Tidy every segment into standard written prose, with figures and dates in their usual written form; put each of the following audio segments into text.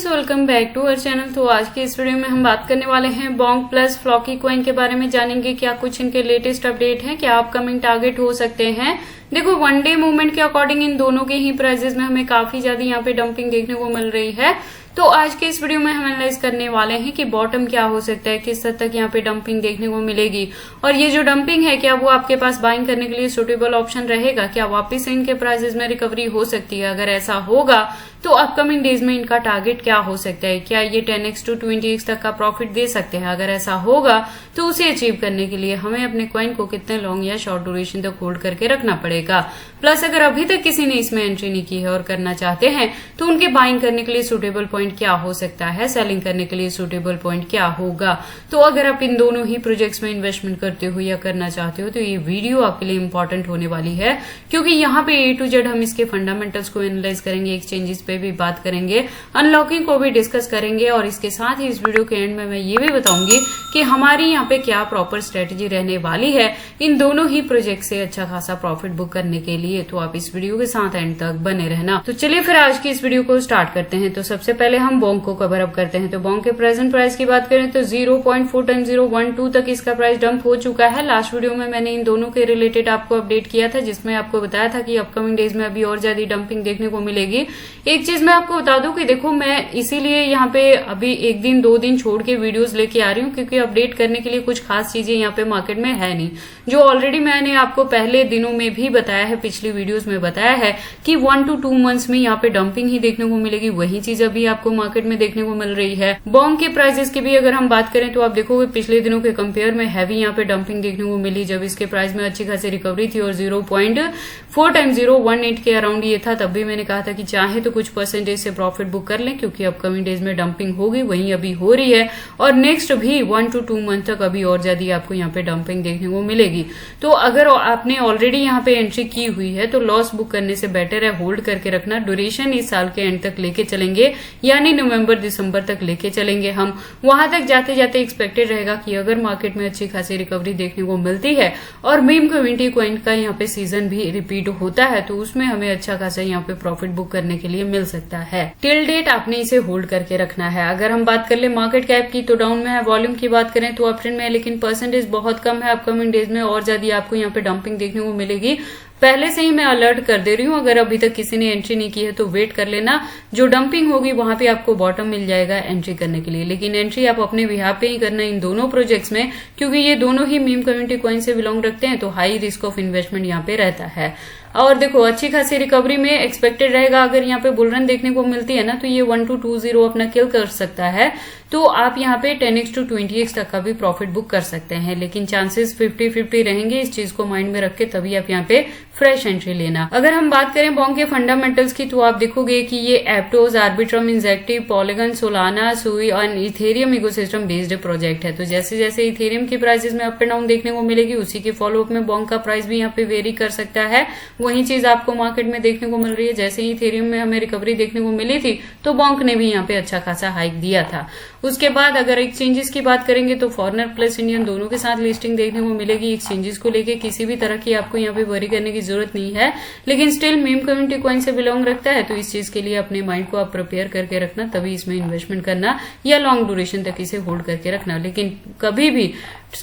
Friends, welcome back to our channel. तो आज के इस वीडियो में हम बात करने वाले हैं बोंक प्लस फ्लॉकी कॉइन के बारे में। जानेंगे क्या कुछ इनके लेटेस्ट अपडेट हैं, क्या अपकमिंग टारगेट हो सकते हैं। देखो, वन डे मूवमेंट के अकॉर्डिंग इन दोनों के ही प्राइजेस में हमें काफी ज्यादा यहाँ पे डंपिंग देखने को मिल रही है। तो आज के इस वीडियो में हम एनालाइज करने वाले हैं कि बॉटम क्या हो सकता है, किस हद तक यहाँ पे डंपिंग देखने को मिलेगी, और ये जो डंपिंग है क्या वो आपके पास बाइंग करने के लिए सुटेबल ऑप्शन रहेगा, क्या वापस से इनके प्राइसेस में रिकवरी हो सकती है। अगर ऐसा होगा तो अपकमिंग डेज में इनका टारगेट क्या हो सकता है, क्या ये 10x to 20x तक का प्रॉफिट दे सकते हैं। अगर ऐसा होगा तो उसे अचीव करने के लिए हमें अपने कॉइन को कितने लॉन्ग या शॉर्ट ड्यूरेशन तक होल्ड करके रखना पड़ेगा। प्लस अगर अभी तक किसी ने इसमें एंट्री नहीं की है और करना चाहते हैं तो उनके बाइंग करने के लिए सुटेबल पॉइंट क्या हो सकता है, सेलिंग करने के लिए सुटेबल पॉइंट क्या होगा। तो अगर आप इन दोनों ही प्रोजेक्ट्स में इन्वेस्टमेंट करते हो या करना चाहते हो तो ये वीडियो आपके लिए इंपॉर्टेंट होने वाली है, क्योंकि यहाँ पे A to Z हम इसके फंडामेंटल्स को एनालाइज करेंगे, एक्सचेंजेस पे भी बात करेंगे, अनलॉकिंग को भी डिस्कस करेंगे, और इसके साथ ही इस वीडियो के एंड में मैं ये भी बताऊंगी कि हमारी यहाँ पे क्या प्रॉपर स्ट्रेटेजी रहने वाली है इन दोनों ही प्रोजेक्ट से अच्छा खासा प्रॉफिट बुक करने के लिए। तो आप इस वीडियो के साथ एंड तक बने रहना। तो चलिए फिर आज की इस वीडियो को स्टार्ट करते हैं। तो सबसे पहले हम बोंक को कवर अप करते हैं। तो बोंक के प्रेजेंट प्राइस की बात करें तो 0.4x012 तक इसका प्राइस डंप हो चुका है। लास्ट वीडियो में मैंने इन दोनों के रिलेटेड आपको अपडेट किया था, जिसमें आपको बताया था कि अपकमिंग डेज में अभी और ज्यादा डंपिंग देखने को मिलेगी। एक चीज मैं आपको बता दूं कि देखो, मैं इसीलिए यहाँ पे अभी एक दिन दो दिन छोड़ के वीडियोस लेके आ रही हूँ, क्योंकि अपडेट करने के लिए कुछ खास चीजें यहाँ पे मार्केट में है नहीं। जो ऑलरेडी मैंने आपको पहले दिनों में भी बताया है, पिछली वीडियोस में बताया है कि 1 to 2 मंथ्स में यहाँ पे डंपिंग ही देखने को मिलेगी। वही चीज अभी आपको मार्केट में देखने को मिल रही है। बोंक के प्राइसेस की भी अगर हम बात करें तो आप देखोगे पिछले दिनों के कंपेयर में हैवी यहाँ पे डंपिंग देखने को मिली, जब इसके प्राइस में अच्छी खासी रिकवरी थी और 0.4x018 के अराउंड ये था। तब भी मैंने कहा था कि चाहे तो कुछ परसेंटेज से प्रॉफिट बुक कर लें, क्योंकि अपकमिंग डेज में डंपिंग होगी, वहीं अभी हो रही है, और नेक्स्ट भी 1 to 2 मंथ तक अभी और ज्यादा आपको यहाँ पे डंपिंग देखने को मिलेगी। तो अगर आपने ऑलरेडी यहाँ पे एंट्री की हुई है तो लॉस बुक करने से बेटर है होल्ड करके रखना। ड्यूरेशन इस साल के एंड तक लेके चलेंगे, यानी नवंबर दिसंबर तक लेके चलेंगे हम। वहां तक जाते जाते एक्सपेक्टेड रहेगा कि अगर मार्केट में अच्छी खासी रिकवरी देखने को मिलती है और मीम कम्युनिटी कॉइन का यहाँ पे सीजन भी रिपीट होता है तो उसमें हमें अच्छा खासा यहाँ पे प्रॉफिट बुक करने के लिए मिल सकता है। टिल डेट आपने इसे होल्ड करके रखना है। अगर हम बात कर ले मार्केट कैप की तो डाउन में है, वॉल्यूम की बात करें तो अप ट्रेंड में है, लेकिन परसेंटेज बहुत कम है। अपकमिंग डेज में और ज्यादा आपको यहाँ पे डंपिंग देखने को मिलेगी। पहले से ही मैं अलर्ट कर दे रही हूँ, अगर अभी तक किसी ने एंट्री नहीं की है तो वेट कर लेना। जो डंपिंग होगी वहां पे आपको बॉटम मिल जाएगा एंट्री करने के लिए, लेकिन एंट्री आप अपने बिहाफ पे ही करना इन दोनों प्रोजेक्ट्स में, क्योंकि ये दोनों ही मीम कम्युनिटी कॉइन से बिलोंग रखते हैं, तो हाई रिस्क ऑफ इन्वेस्टमेंट यहाँ पे रहता है। और देखो, अच्छी खासी रिकवरी में एक्सपेक्टेड रहेगा। अगर यहाँ पे बुलरन देखने को मिलती है ना तो ये 1 to 20 अपना किल कर सकता है, तो आप यहाँ पे 10x to 20x तक का भी प्रॉफिट बुक कर सकते हैं, लेकिन चांसेस 50-50 रहेंगे। इस चीज को माइंड में रख के तभी आप यहाँ पे फ्रेश एंट्री लेना। अगर हम बात करें बोंक के फंडामेंटल्स की तो आप देखोगे कि ये एप्टोज, आर्बिट्रम, इंजेक्टिव, पॉलीगन, सोलाना, सुई और इथेरियम इकोसिस्टम बेस्ड प्रोजेक्ट है। तो जैसे जैसे इथेरियम की प्राइसेस में अप एंड डाउन देखने को मिलेगी, उसी के फॉलोअप में बोंक का प्राइस भी यहाँ पे वेरी कर सकता है। वही चीज आपको मार्केट में देखने को मिल रही है। जैसे ही इथेरियम में हमें रिकवरी देखने को मिली थी तो बोंक ने भी यहाँ पे अच्छा खासा हाइक दिया था। उसके बाद अगर एक्सचेंजेस की बात करेंगे तो फॉरेनर प्लस इंडियन दोनों के साथ लिस्टिंग देखने को मिलेगी। एक्सचेंजेस को लेके किसी भी तरह की आपको यहाँ पे वरी करने की जरूरत नहीं है, लेकिन स्टिल मीम कम्युनिटी कॉइन से बिलोंग रखता है, तो इस चीज के लिए अपने माइंड को आप प्रिपेयर करके रखना, तभी इसमें इन्वेस्टमेंट करना या लॉन्ग ड्यूरेशन तक इसे होल्ड करके रखना। लेकिन कभी भी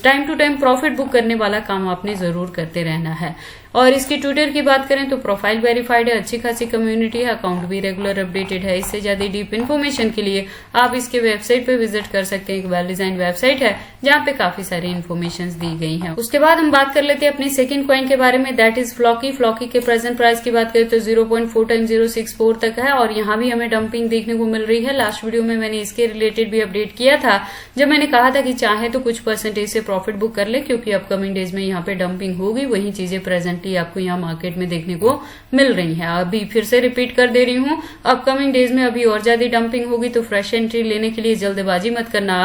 time to time profit book करने वाला काम आपने जरूर करते रहना है। और इसकी ट्विटर की बात करें तो प्रोफाइल वेरीफाइड है, अच्छी खासी कम्युनिटी है, अकाउंट भी रेगुलर अपडेटेड है। इससे ज्यादा डीप इन्फॉर्मेशन के लिए आप इसके वेबसाइट पे विजिट कर सकते हैं। एक वेल डिजाइन वेबसाइट है जहाँ पे काफी सारी इन्फॉर्मेशन दी गई है। उसके बाद हम बात कर लेते हैं अपनी सेकंड कॉइन के बारे में, दैट इज फ्लॉकी। फ्लॉकी के प्रेजेंट प्राइस की बात करें तो 0.4x064 तक है, और यहाँ भी हमें डंपिंग देखने को मिल रही है। लास्ट वीडियो में मैंने इसके रिलेटेड भी अपडेट किया था, जब मैंने कहा था कि चाहे तो कुछ परसेंटेज से प्रॉफिट बुक कर ले, क्योंकि अपकमिंग डेज में यहाँ पे डंपिंग होगी। वही चीजें प्रेजेंटली आपको यहाँ मार्केट में देखने को मिल रही है। अभी फिर से रिपीट कर दे रही हूँ, अपकमिंग डेज में अभी और ज्यादा डंपिंग होगी, तो फ्रेश एंट्री लेने के लिए जल्दबाजी मत करना।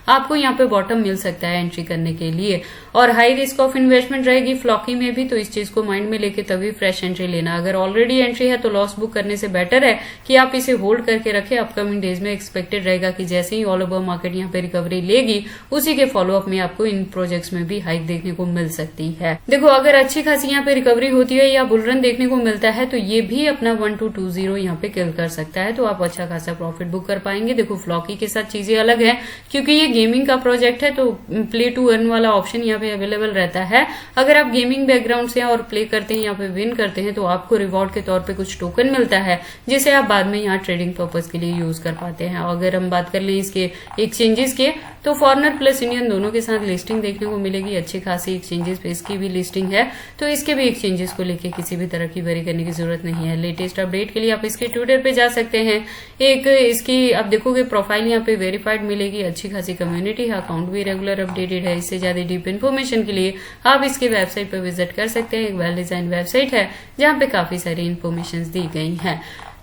आपको यहाँ पे बॉटम मिल सकता है एंट्री करने के लिए, और हाई रिस्क ऑफ इन्वेस्टमेंट रहेगी फ्लॉकी में भी, तो इस चीज को माइंड में लेके तभी फ्रेश एंट्री लेना। अगर ऑलरेडी एंट्री है तो लॉस बुक करने से बेटर है कि आप इसे होल्ड करके रखें। अपकमिंग डेज में एक्सपेक्टेड रहेगा कि जैसे ही ऑल ओवर मार्केट यहाँ पे रिकवरी लेगी, उसी के फॉलोअप में आपको इन प्रोजेक्ट्स में भी हाइक देखने को मिल सकती है। देखो, अगर अच्छी खासी यहाँ पे रिकवरी होती है या बुलरन देखने को मिलता है तो ये भी अपना 1220 यहाँ पे किल कर सकता है, तो आप अच्छा खासा प्रॉफिट बुक कर पाएंगे। देखो फ्लॉकी के साथ चीजें अलग है क्योंकि ये गेमिंग का प्रोजेक्ट है, तो प्ले टू अर्न वाला ऑप्शन यहाँ पे अवेलेबल रहता है। अगर आप गेमिंग बैकग्राउंड से और प्ले करते हैं, यहाँ पे विन करते हैं, तो आपको रिवॉर्ड के तौर पे कुछ टोकन मिलता है जिसे आप बाद में यहाँ ट्रेडिंग पर्पज के लिए यूज कर पाते हैं। अगर हम बात कर लें इसके एक्सचेंजेस के, तो फॉरनर प्लस इंडियन दोनों के साथ लिस्टिंग देखने को मिलेगी। अच्छी खासी एक्सचेंजेस पे इसकी भी लिस्टिंग है, तो इसके भी एक्सचेंजेस को लेके किसी भी तरह की वरी करने की जरूरत नहीं है। लेटेस्ट अपडेट के लिए आप इसके ट्विटर पे जा सकते हैं। एक इसकी आप देखोगे प्रोफाइल यहाँ पे वेरीफाइड मिलेगी, अच्छी खासी कम्युनिटी है, अकाउंट भी रेगुलर अपडेटेड है। इससे ज्यादा डीप इन्फॉर्मेशन के लिए आप इसके वेबसाइट पर विजिट कर सकते हैं। एक वेल डिजाइन वेबसाइट है जहाँ पे काफी सारी इन्फॉर्मेशन दी गई है।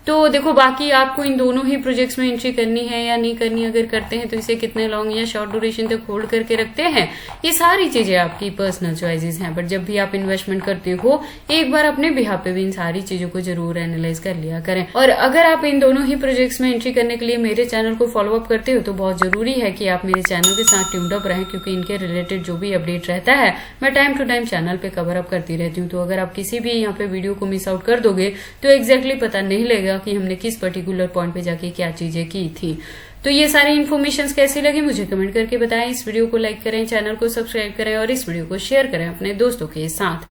तो देखो बाकी आपको इन दोनों ही प्रोजेक्ट्स में एंट्री करनी है या नहीं करनी, अगर करते हैं तो इसे कितने लॉन्ग या शॉर्ट ड्यूरेशन तक होल्ड करके रखते हैं, ये सारी चीजें आपकी पर्सनल चॉइसेस हैं। बट जब भी आप इन्वेस्टमेंट करते हो एक बार अपने बिहाफ पे भी इन सारी चीजों को जरूर एनालाइज कर लिया करें। और अगर आप इन दोनों ही प्रोजेक्ट्स में एंट्री करने के लिए मेरे चैनल को फॉलो अप करते हो तो बहुत जरूरी है कि आप मेरे चैनल के साथ ट्यून्ड अप रहें, क्योंकि इनके रिलेटेड जो भी अपडेट रहता है मैं टाइम टू टाइम चैनल पे कवर अप करती रहती हूँ। तो अगर आप किसी भी यहाँ पे वीडियो को मिस आउट कर दोगे तो एग्जैक्टली पता नहीं लगेगा कि हमने किस पर्टिकुलर पॉइंट पे जाके क्या चीजें की थी। तो ये सारी इन्फॉर्मेशन कैसी लगी मुझे कमेंट करके बताएं। इस वीडियो को लाइक करें, चैनल को सब्सक्राइब करें और इस वीडियो को शेयर करें अपने दोस्तों के साथ।